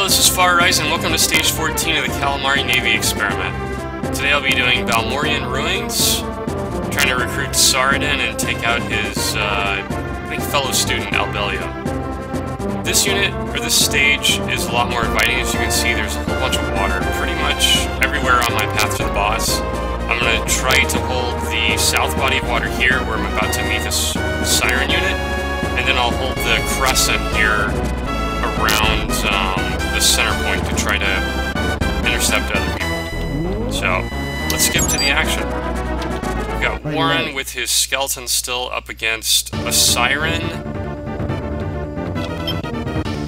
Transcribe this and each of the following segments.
this is Far Rise, and welcome to Stage 14 of the Calimari Navy experiment. Today I'll be doing Balmorian Ruins, trying to recruit Saradin and take out his, I think, fellow student, Albelio. This unit, or this stage, is a lot more inviting. As you can see, there's a whole bunch of water pretty much everywhere on my path to the boss. I'm going to try to hold the south body of water here, where I'm about to meet this Siren unit, and then I'll hold the crescent here around the center point to try to intercept other people. So, let's skip to the action. We've got Warren with his skeleton still up against a Siren,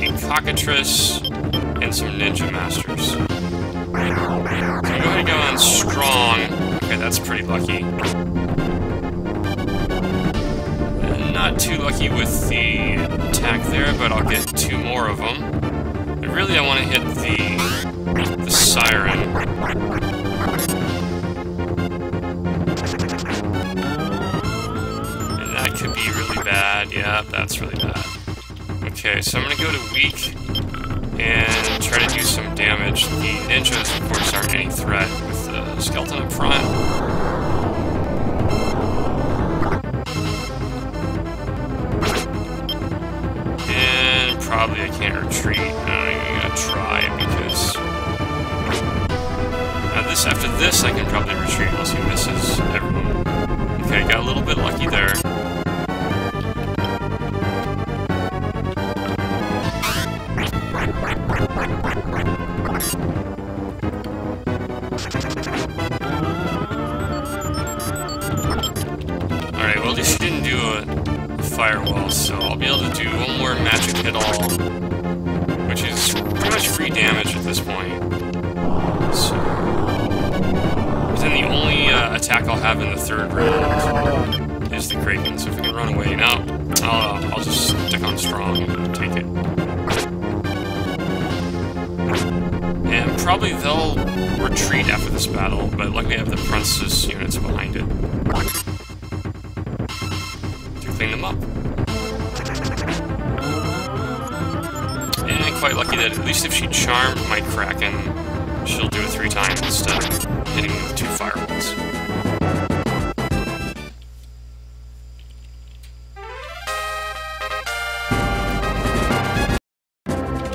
a Cockatrice, and some Ninja Masters. So I'm going to go on strong. Okay, that's pretty lucky. Not too lucky with the attack there, but I'll get two more of them. And really, I want to hit the Siren. And that could be really bad. Yeah, that's really bad. Okay, so I'm going to go to weak and try to do some damage. The ninjas, of course, aren't any threat with the skeleton up front. Probably I can't retreat. I'm even gonna try because after this I can probably retreat unless he misses everyone. Okay, got a little bit lucky there. Alright, well at least he didn't do a firewall, so I'll be able to do one more magic hit all, which is pretty much free damage at this point. So, but then the only attack I'll have in the third round is the Kraken, so if I can run away now, I'll just stick on strong and take it. And probably they'll retreat after this battle, but luckily I have the Princess units behind it to clean them up. And quite lucky that at least if she charmed my Kraken, she'll do it 3 times instead of hitting with 2 firewalls.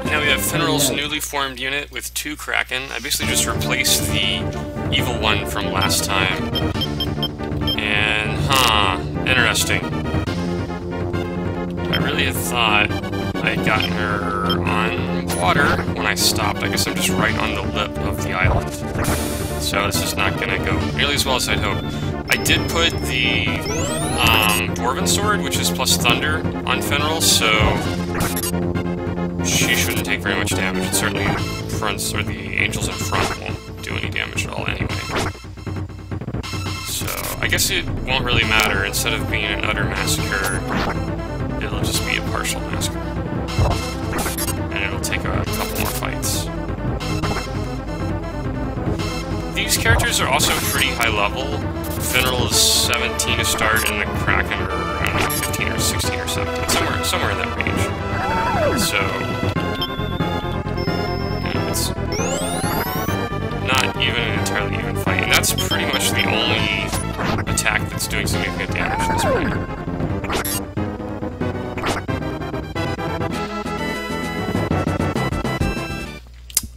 Now we have Finral's newly formed unit with 2 Kraken. I basically just replaced the evil one from last time. And, interesting. I really had thought I had gotten her on water when I stopped. I guess I'm just right on the lip of the island. So this is not going to go nearly as well as I'd hope. I did put the Dwarven Sword, which is plus Thunder, on Finral, so she shouldn't take very much damage. And certainly the fronts, or the angels in front won't do any damage at all anyway. So I guess it won't really matter. Instead of being an utter massacre, it'll just be a partial massacre. And it'll take a couple more fights. These characters are also pretty high level. Finral is 17 to start, and the Kraken are, I don't know, 15 or 16 or 17. Somewhere in that range. So, you know, it's not even an entirely even fight. And that's pretty much the only attack that's doing significant damage at this point.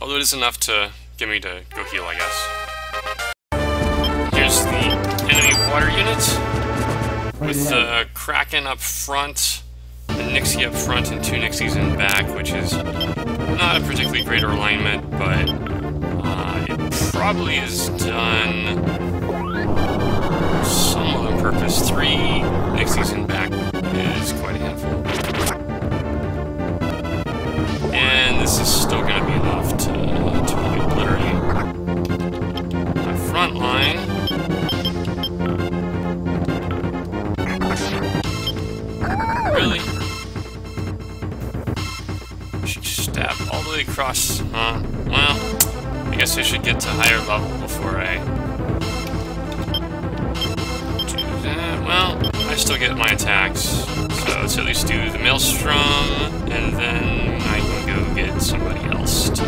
Although it is enough to get me to go heal, I guess. Here's the enemy water unit, with the Kraken up front, the Nixie up front, and 2 Nixies in back, which is not a particularly great alignment, but it probably is done somewhat on purpose. 3 Nixies in back is quite a handful. And this is still going to be enough to obliterate my front line. Really? She stabbed all the way across. Well, I guess I should get to higher level before I do that. Well, I still get my attacks, so let's at least do the Maelstrom, and then I can go get somebody else to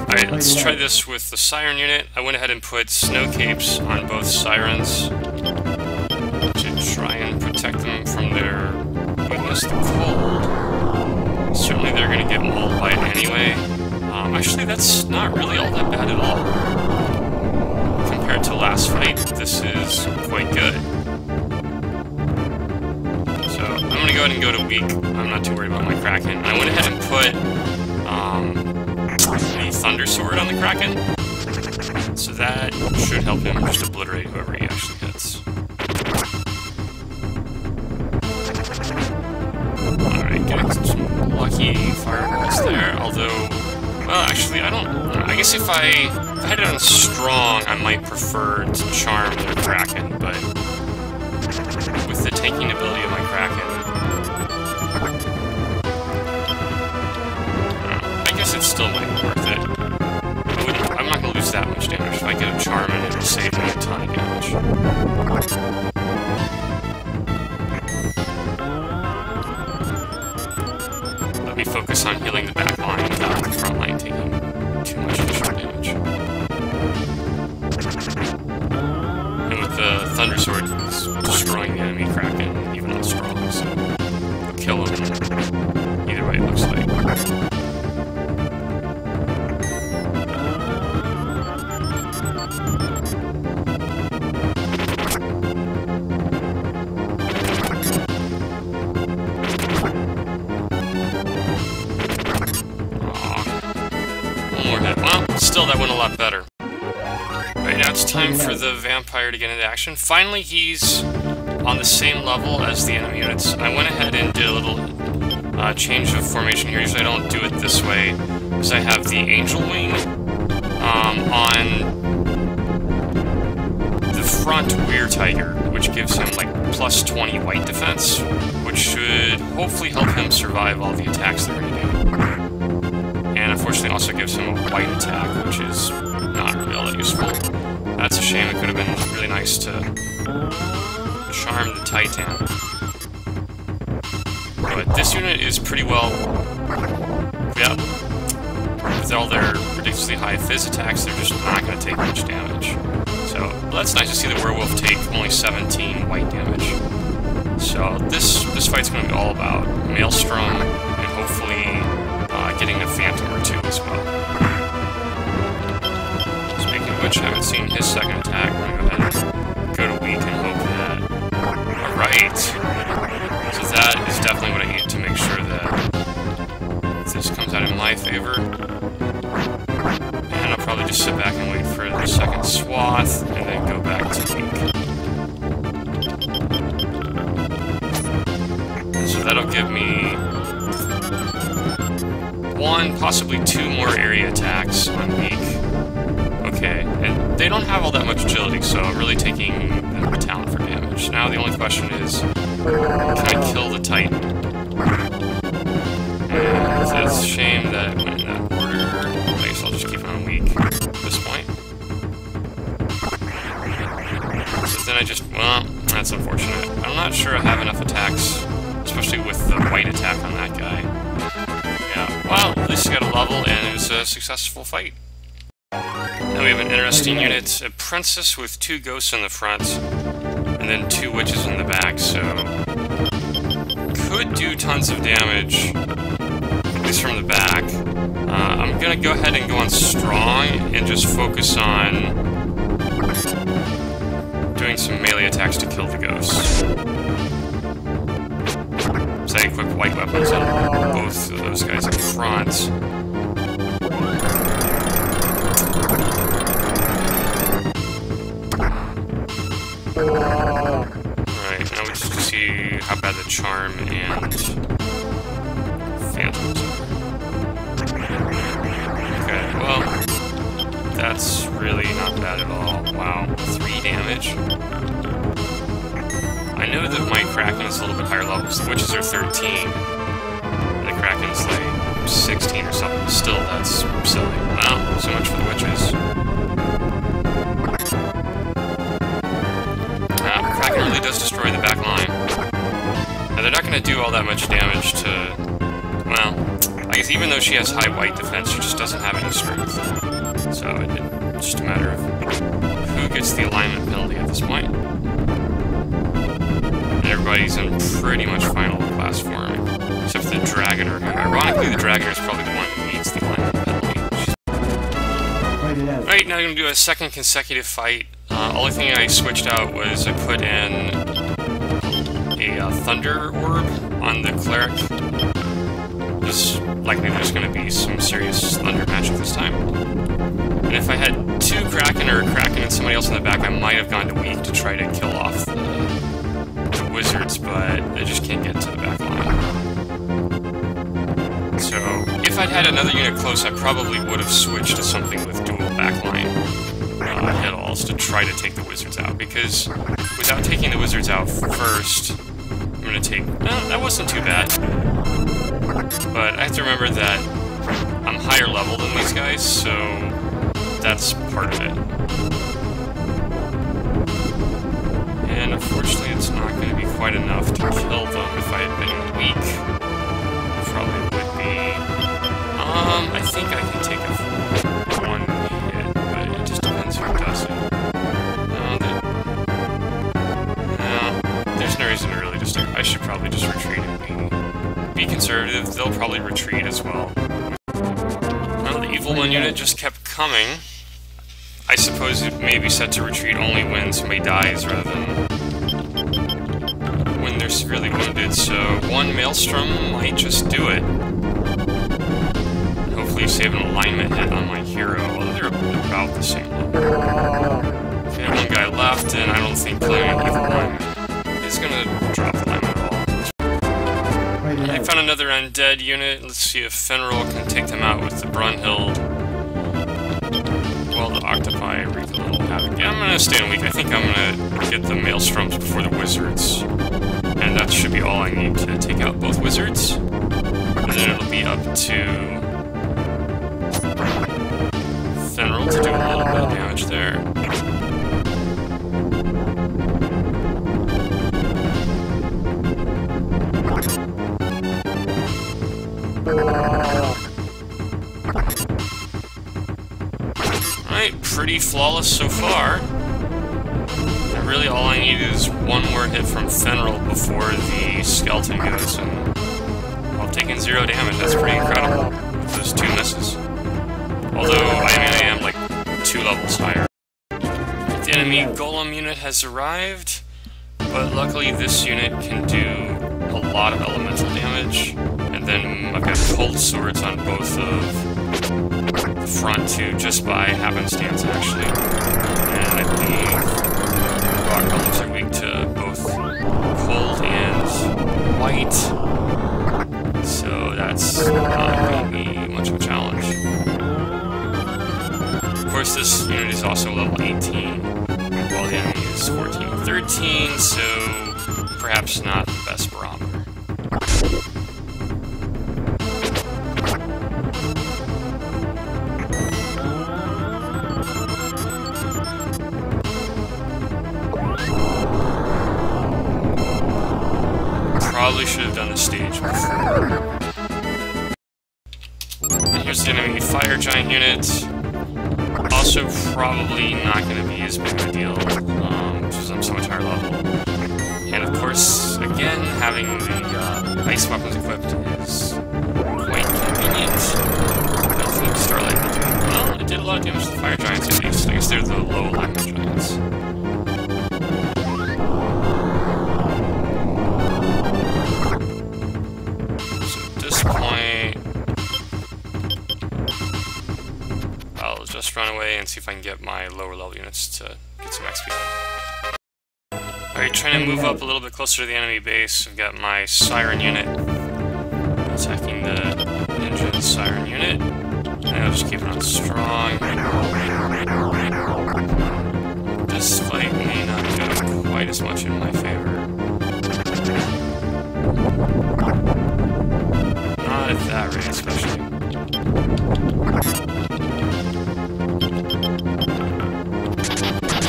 Alright, let's try this with the Siren unit. I went ahead and put snow capes on both Sirens to try and protect them from their weakness to cold. Certainly they're going to get mauled by it anyway. Actually, that's not really all that bad at all. Compared to last fight, this is quite good. So, I'm going to go ahead and go to weak. I'm not too worried about my Kraken. I went ahead and put the Thunder Sword on the Kraken. So that should help him just obliterate whoever he actually hits. Alright, getting some lucky fireballs there, although... Well, actually, I guess if I had it on strong, I might prefer to charm the Kraken, but with the tanking ability of my Kraken, I guess it still might be worth it. I'm not going to lose that much damage. If I get a charm in it, it'll save me a ton of damage. Let me focus on healing the back line without the front line taking too much additional damage. And with the Thunder Sword, it's destroying the enemy Kraken, even on strong, so kill him either way it looks like. Still, that went a lot better. Right now it's time for the vampire to get into action. Finally, he's on the same level as the enemy units. I went ahead and did a little change of formation here. Usually I don't do it this way, because I have the Angel Wing on the front Weir Tiger, which gives him like plus 20 white defense, which should hopefully help him survive all the attacks they're going to do. And unfortunately also gives him a white attack, which is not really all that useful. That's a shame. It could have been really nice to charm the Titan. But this unit is pretty well... Yep. With all their ridiculously high fizz attacks, they're just not going to take much damage. So, well, that's nice to see the Werewolf take only 17 white damage. So, this fight's going to be all about Maelstrom and hopefully... getting a Phantom or two as well. Speaking of which, I haven't seen his second attack. We're going to go ahead and go to weak and hope that... Alright! So that is definitely what I need to make sure that this comes out in my favor. And I'll probably just sit back and wait for the second swath, and then go back to weak. So that'll give me... one, possibly two more area attacks on weak. Okay, and they don't have all that much agility, so I'm really taking the talent for damage. Now the only question is, can I kill the Titan? And it's a shame that it went in that order. I guess I'll just keep it on weak at this point. So then I just, well, that's unfortunate. I'm not sure I have enough attacks, especially with the white attack on that guy. Well, at least he got a level, and it was a successful fight. Now we have an interesting unit, a princess with 2 ghosts in the front, and then 2 witches in the back, so... could do tons of damage, at least from the back. I'm gonna go ahead and go on strong, and just focus on... doing some melee attacks to kill the ghosts. So I equip white weapons on both of those guys up front. Alright, now we just see how bad the charm and phantoms are. Okay, well, that's really not bad at all. Wow, 3 damage. I know that my Kraken is a little bit higher levels. The witches are 13. And the Kraken's like 16 or something. Still, that's silly. Well, so much for the witches. Kraken really does destroy the back line. Now, they're not going to do all that much damage to... Well, I guess even though she has high white defense, she just doesn't have any strength. It's just a matter of who gets the alignment penalty at this point. And everybody's in pretty much final class form, except for the Dragoner, who, ironically, the Dragoner is probably the one who needs the alignment penalty. Alright, now I'm going to do a second consecutive fight. Only thing I switched out was I put in a Thunder Orb on the Cleric. Just likely there's going to be some serious Thunder magic this time. And if I had two Kraken or a Kraken and somebody else in the back, I might have gone to weak to try to kill off the Wizards, but I just can't get to the back line. So, if I'd had another unit close, I probably would have switched to something with dual backline hit-alls to try to take the Wizards out, because without taking the Wizards out first, I'm going to take... that wasn't too bad. But I have to remember that I'm higher level than these guys, so that's part of it. And unfortunately, it's not going to be quite enough to kill them if I had been weak. Probably would be... I think I can take a one hit, but it just depends who does it. There's no reason to really just... I should probably just retreat and be conservative. They'll probably retreat as well. Well, the Evil One unit just kept coming. I suppose it may be set to retreat only when somebody dies rather than when they're severely wounded, so one Maelstrom might just do it. Hopefully save an alignment hit on my hero, although they're about the same level. Okay, one guy left, and I don't think killing an Evil One is going to drop the alignment at all. I found another undead unit. Let's see if Fenrir can take them out with the Brunhild. Well, the Octopi wreak a little havoc. Yeah, I'm gonna stay in weak. I think I'm gonna get the Maelstroms before the Wizards. And that should be all I need to take out both Wizards. And then it'll be up to Fenrir to do a little bit of damage there. Alright, pretty flawless so far. And really all I need is one more hit from Fenrir before the skeleton goes, and I've taken 0 damage. That's pretty incredible with those 2 misses. Although, I am like 2 levels higher. The enemy Golem unit has arrived, but luckily this unit can do a lot of elemental damage. And then I've got cold swords on both of the front two, just by happenstance, actually. And I believe rock golems are weak to both cold and white, so that's not going to be much of a challenge. Of course, this unit is also level 18, while the enemy is 14 and 13, so perhaps not the best barometer. Probably should have done the stage before. And here's the enemy fire giant unit. Also probably not going to be as big of a deal, because I'm so much higher level. And of course, again, having the ice weapons equipped is quite convenient. I don't think Starlight will do it. Well, it did a lot of damage to the fire giants at least. I guess they're the low alignment giants. Just run away and see if I can get my lower level units to get some XP. Alright, trying to move up a little bit closer to the enemy base. I've got my Siren unit attacking the Ninja Siren unit. And I'll just keep it on strong. This fight may not go quite as much in my favor. Not at that rate, especially.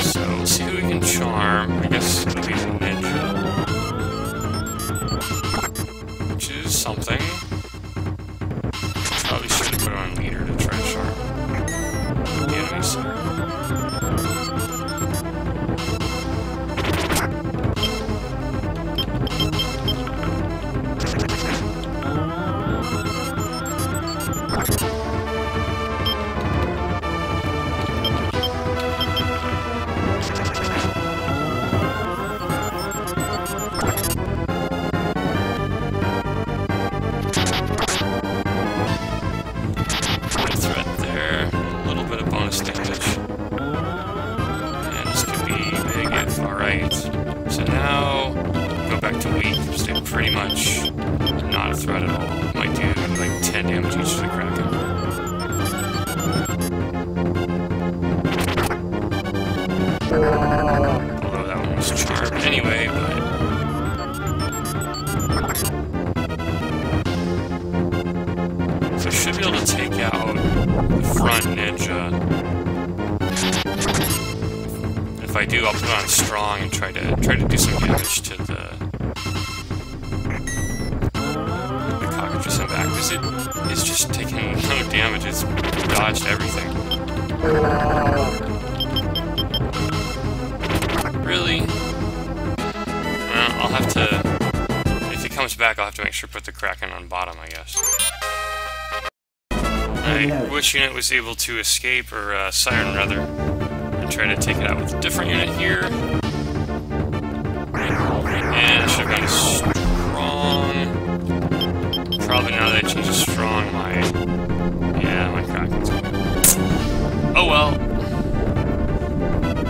So, we'll see who we can charm. I guess it'll be the Ninja. Which is something. Probably should have put on leader to try and charm the enemy. enemies there. Pretty much not a threat at all. Might do like 10 damage each to the Kraken. Although that one was charmed anyway, but... So I should be able to take out the front ninja. If I do, I'll put on strong and try to do some damage to the back, because it is just taking no damage. It's dodged everything. Really? Well, I'll have to... If he comes back, I'll have to make sure to put the Kraken on bottom, I guess. Alright, which unit was able to escape, or Siren rather, and try to take it out with a different unit here. And it should have gone strong. Probably now that I change to strong, my Kraken's good. Oh well.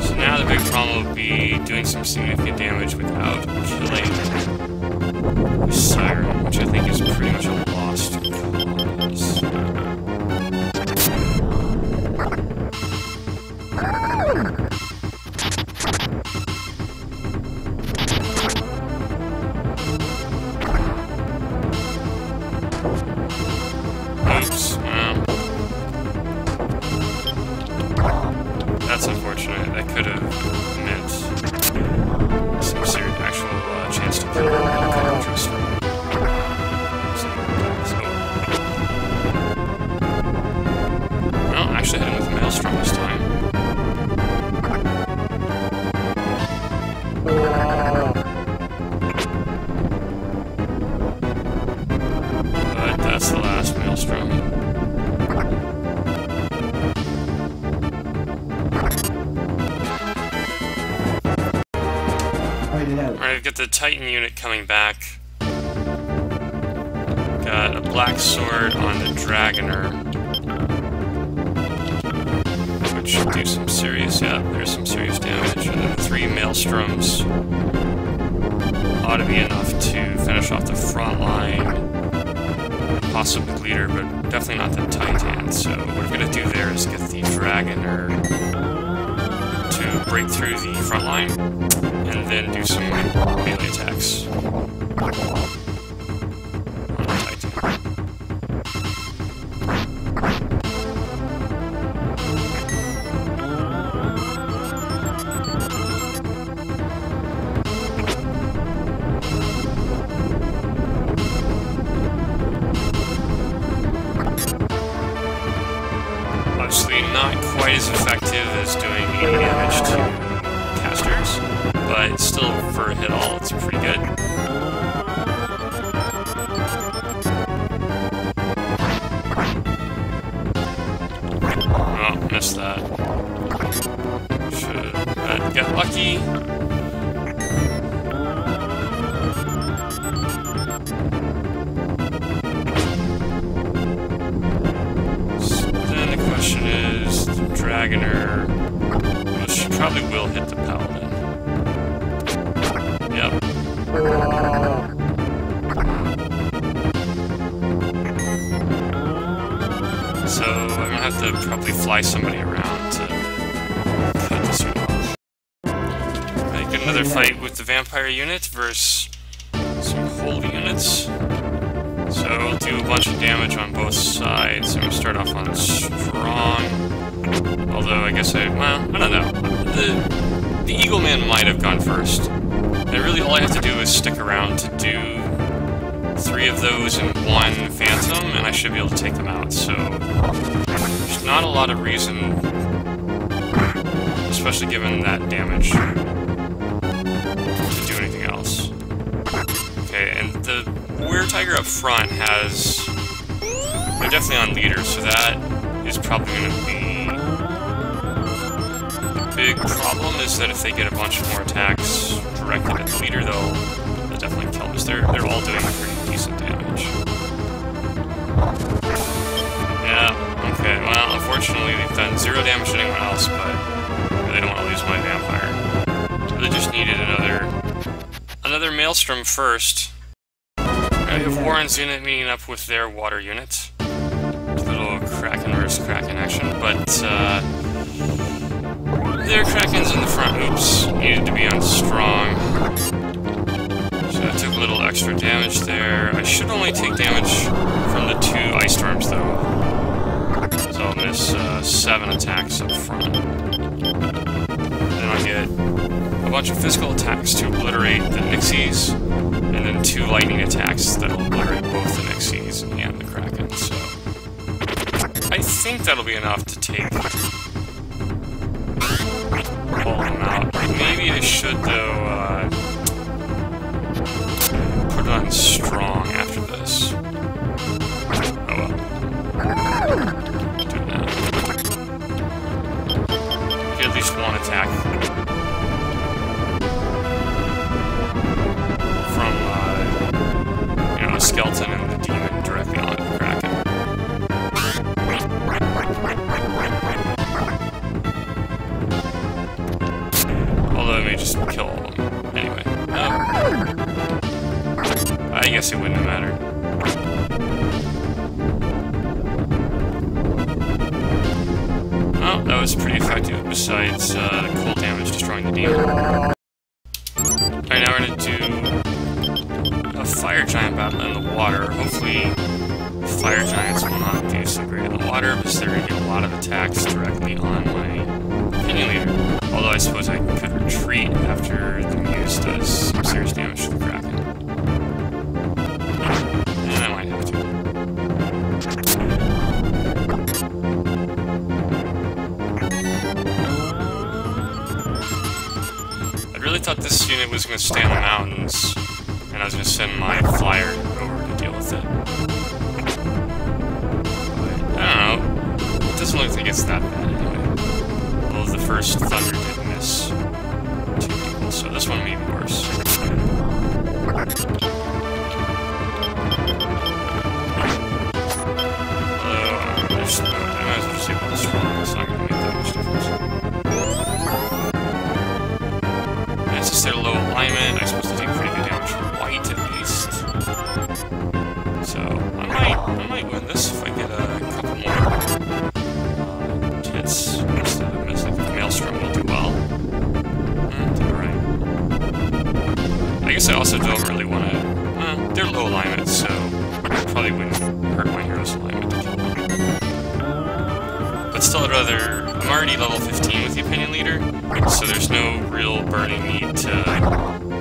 So now the big problem will be doing some significant damage without killing the Siren, which I think is pretty much a lost cause. That's unfortunate. That could have meant some serious actual chance to kill him. Well, actually hit him with Maelstrom this time. But that's the last Maelstrom. Alright, I've got the Titan unit coming back. Got a black sword on the Dragoner, which should do some serious, there's some serious damage. And then 3 Maelstroms ought to be enough to finish off the front line. Possibly Leader, but definitely not the Titan. So what I'm going to do there is get the Dragoner to break through the front line, and then do some melee attacks on the Titan. Obviously not quite as effective as doing 80 damage to casters, but still, for a hit all, it's pretty good. Oh, missed that. Should get lucky. So then the question is, the Dragoner, well, she probably will hit the Paladin. Yep. So I'm gonna have to probably fly somebody around to cut this unit off. Right, get another fight with the vampire unit versus some holy units. So we'll do a bunch of damage on both sides. I'm gonna start off on strong. Although I guess well, I don't know. The Eagle Man might have gone first. And really all I have to do is stick around to do 3 of those and 1 Phantom, and I should be able to take them out. So there's not a lot of reason especially given that damage, to do anything else. Okay, and the Warrior Tiger up front has... They're definitely on leader, so that is probably going to be... The big problem is that if they get a bunch more attacks directed at the leader, they'll definitely kill us. They're all doing pretty decent damage. Yeah, okay, well, unfortunately they've done 0 damage to anyone else, but I really don't want to lose my vampire. Really just needed another Maelstrom first. I have Warren's unit meeting up with their water unit. A little Kraken versus Kraken action, but their Kraken's in the front. Oops, needed to be on strong. So I took a little extra damage there. I should only take damage from the 2 ice storms though. So I'll miss 7 attacks up front. Then I'll get a bunch of physical attacks to obliterate the Nixies, and then 2 lightning attacks that'll obliterate both the Nixies and the Kraken, so... I think that'll be enough to take all of them out. Maybe I should, though, put it on strong after this. Oh well. Do that. Get at least 1 attack. The skeleton and the demon directly on the Kraken. Although it may just kill all of them. Anyway. I guess it wouldn't have mattered. Well, that was pretty effective besides the cold damage destroying the demon. Alright, now we're gonna do a fire giant battle in the water. Hopefully, fire giants will not do so great in the water because they're going to get a lot of attacks directly on my opinion leader. Although I suppose I could retreat after the Muse does some serious damage to the Kraken. And I might have to. I really thought this unit was going to stay on the mountains. And I was going to send my flyer over to deal with it. But, I don't know. It doesn't look like it's that bad anyway. Although the first Thunder did miss 2 people, so this one may be worse. Although, I might as well just say about strong. It's not going to make that much difference. And it's just their low alignment. I'm supposed to take pretty good damage from white at least. So I might win this if I get a couple more hits instead of missing. The Maelstrom will do well. Alright. I guess I also don't really want to... Well, they're low alignment, so it probably wouldn't hurt my hero's alignment to kill them. But still, I'd rather... I'm already level 15 with the opinion leader, so there's no real burning need to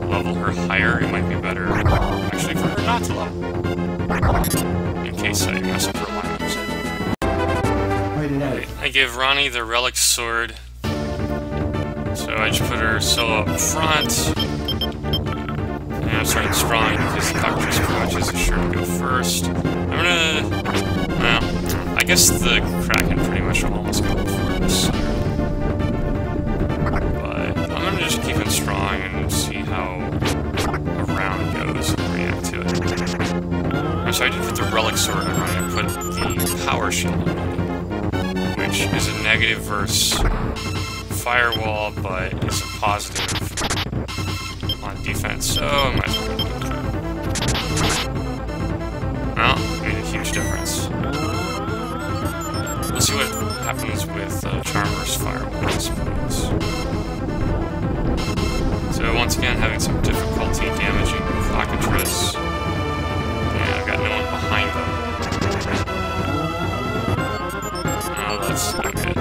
level her higher. It might be better, actually, for her not to level. In case I mess up her alignment or something. I gave Ronnie the Relic Sword. So I just put her solo up front. And I'm starting strong because the Cockatrice Crutches is sure to go first. I'm gonna... Well, I guess the Kraken pretty much will almost go before this. But I'm gonna just keep it strong and see how a round goes and react to it. So I did put the Relic Sword on Ronnie. I put the Power Shield on Ronnie, which is a negative versus Firewall, but it's a positive on defense, so I might as well go with that. Well, made a huge difference. We'll see what happens with Charm versus Firewall, I suppose. So once again, having some difficulty damaging the Cockatrice. And I've got no one behind them. Oh, that's not good.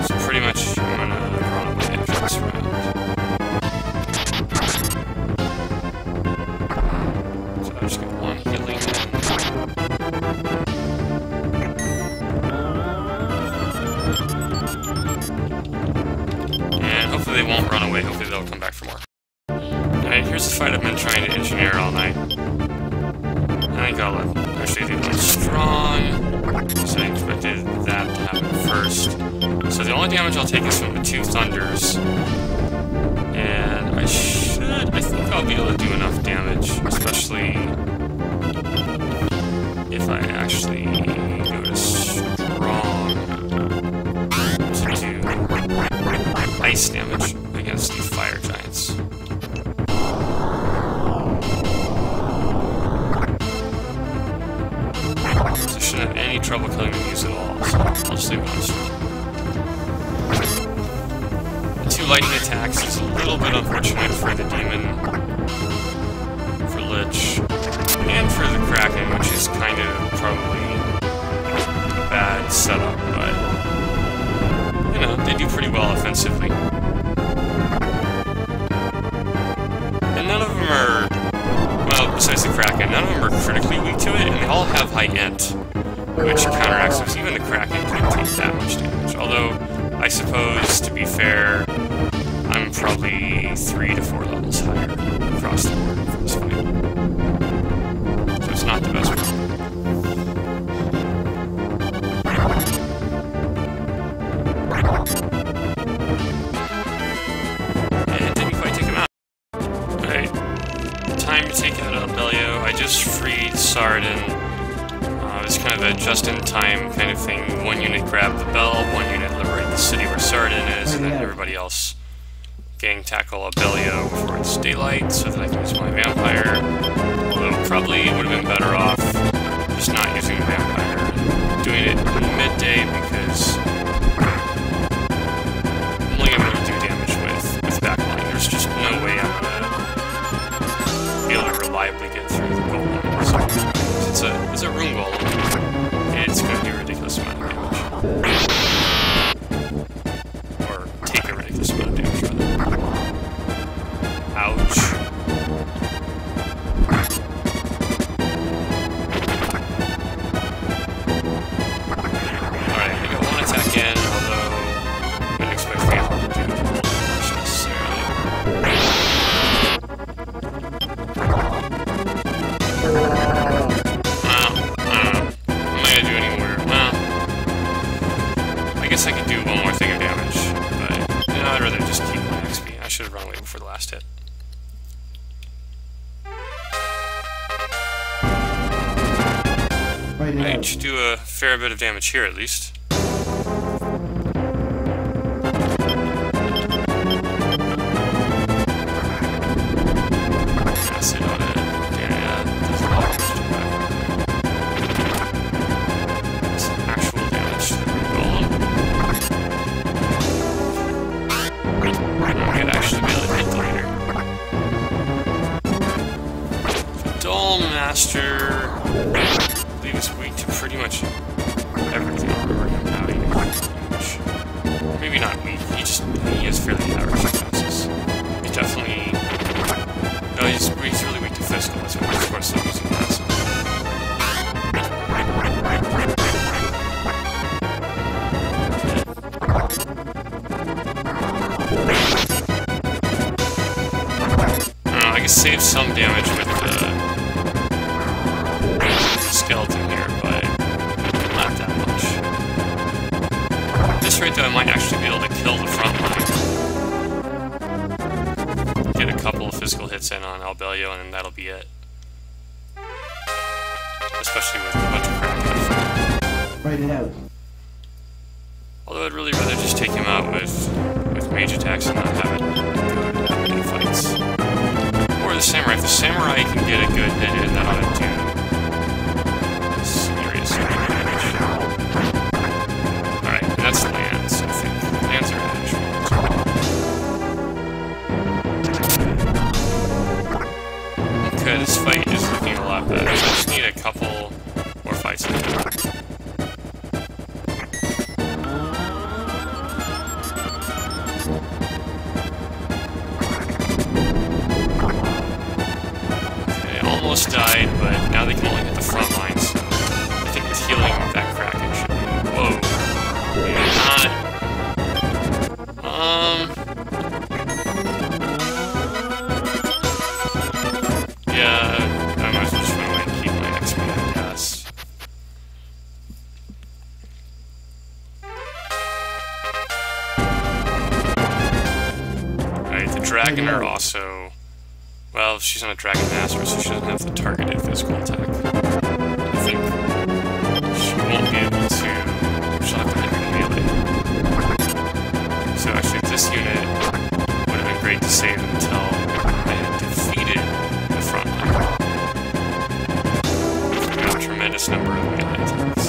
So pretty much I'm gonna run away after this round. So I just got one healing in. fight I've been trying to engineer all night. I think I'll actually do one strong, so I expected that to happen first. So the only damage I'll take is from the 2 thunders. And I think I'll be able to do enough damage, especially if I actually go to strong to do ice damage against the fire giants. So I shouldn't have any trouble killing these at all, so I'll just leave it on strong. 2 lightning attacks is a little bit unfortunate for the demon, for Lich, and for the Kraken, which is kind of probably a bad setup, but, you know, they do pretty well offensively. And none of them are, well, besides the Kraken, none of them are critically weak to it, and they all have high int, which counteracts it. Even the Kraken can't take that much damage, although, I suppose, to be fair, I'm probably 3 to 4 levels higher across the board for this fight. So it's not the best one. And didn't quite take him out. Alright, time to take out Albelio. I just freed Saradin. It's kind of a just-in-time kind of thing. 1 unit grab the bell, 1 unit liberate the city where Saradin is, and then everybody else gang tackle Albelio before it's daylight so that I can use my vampire. Although probably would have been better off just not using the vampire and doing it in midday because I'm only able to do damage with backline. There's just no way I'm gonna be able to reliably get through the golem. So it's a rune golem. It's gonna do a ridiculous amount of damage. Or take a ridiculous amount of damage, rather. Ouch. Alright, I got 1 attack in, although I didn't expect Phantom to do much necessarily. Well, I don't know. Am I gonna do any more? Well, I guess I could do 1 more thing of damage, but, you know, I'd rather just keep my XP. I should have run away before the last hit. I should do a fair bit of damage here, at least. Acid on it. Yeah, there's a lot of damage. Some actual damage to the golem. I might actually be able to hit the leader. Dull Master. I believe it's weak to pretty much everything. I remember him having huge. Maybe not weak, he has fairly average defenses. He's definitely. No, he's really weak to physical, that's why of course I'm using that. I don't know, I can save some damage with the skeleton here, but not that much. At this rate, though, I might actually be able to kill the front line. Get a couple of physical hits in on Albelio, and then that'll be it. Especially with a bunch of crap. Write it out. Although I'd really rather just take him out with mage attacks and not have it go to that many fights. Or the samurai. If the samurai can get a good hit in, that ought to do serious damage. Alright, and that's lands, I think. Lands are actual. Okay, this fight is looking a lot better. I just need a couple more fights in it. Okay, almost died, but now they can only hit the front line, so I think with healing Dragon are also... Well, she's on a Dragon Master, so she doesn't have the targeted physical attack. I think she won't be able to... She'll have to hit melee. So actually, this unit would have been great to save until I had defeated the front line. We've got a tremendous number of melee attacks.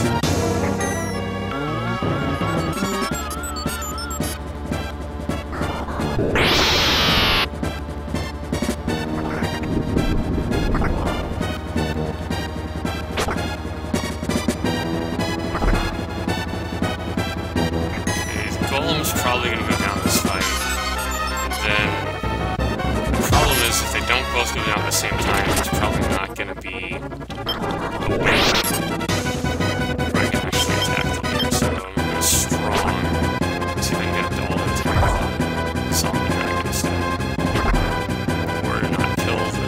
Probably going to go down this fight, and then the problem is if they don't both go down at the same time, it's probably not going to be a win where I can actually attack them here, so I'm going to go strong, see if I can get a double attack with Zombie Dragon instead, or not kill the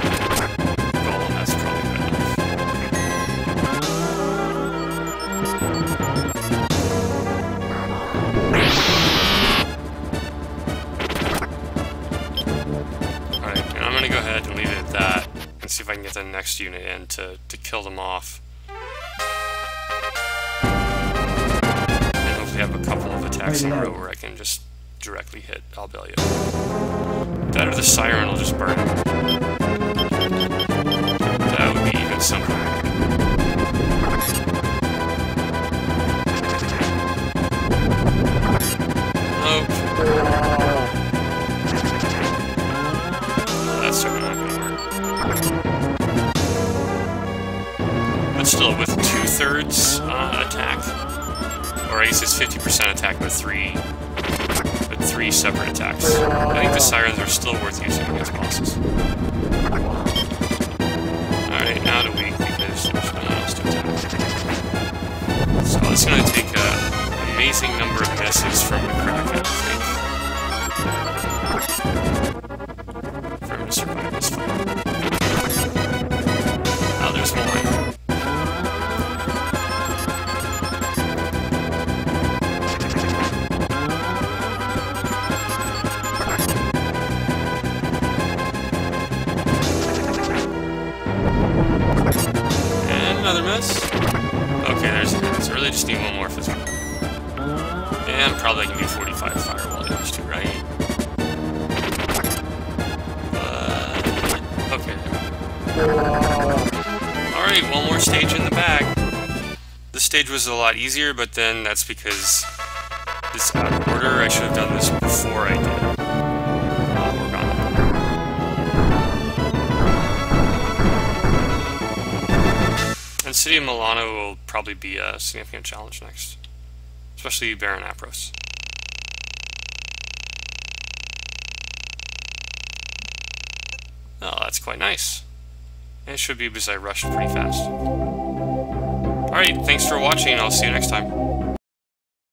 Golem. That's probably good enough. Go ahead and leave it at that and see if I can get the next unit in to kill them off. And hopefully have a couple of attacks in a row where I can just directly hit Albelia. That or the Siren will just burn him. That would be even simpler. Nope. That's certainly not going to work. But still, with 2/3 attack, or I guess it's 50% attack with three separate attacks. I think the Sirens are still worth using against bosses. Alright, now to weak because there's no one else to attack. So it's going to take an amazing number of misses from the Kraken, I think. Survive this fight. Oh, there's more. And another miss. Okay, there's a hit. So I really just need one more physical. And probably I can do 45 firewall damage too, right? Okay. Alright, one more stage in the bag. This stage was a lot easier, but then that's because it's out of order. I should have done this before I did Organa. And City of Milano will probably be a significant challenge next. Especially Baron Apros. Oh, that's quite nice. And it should be because I rushed pretty fast. Alright, thanks for watching, I'll see you next time.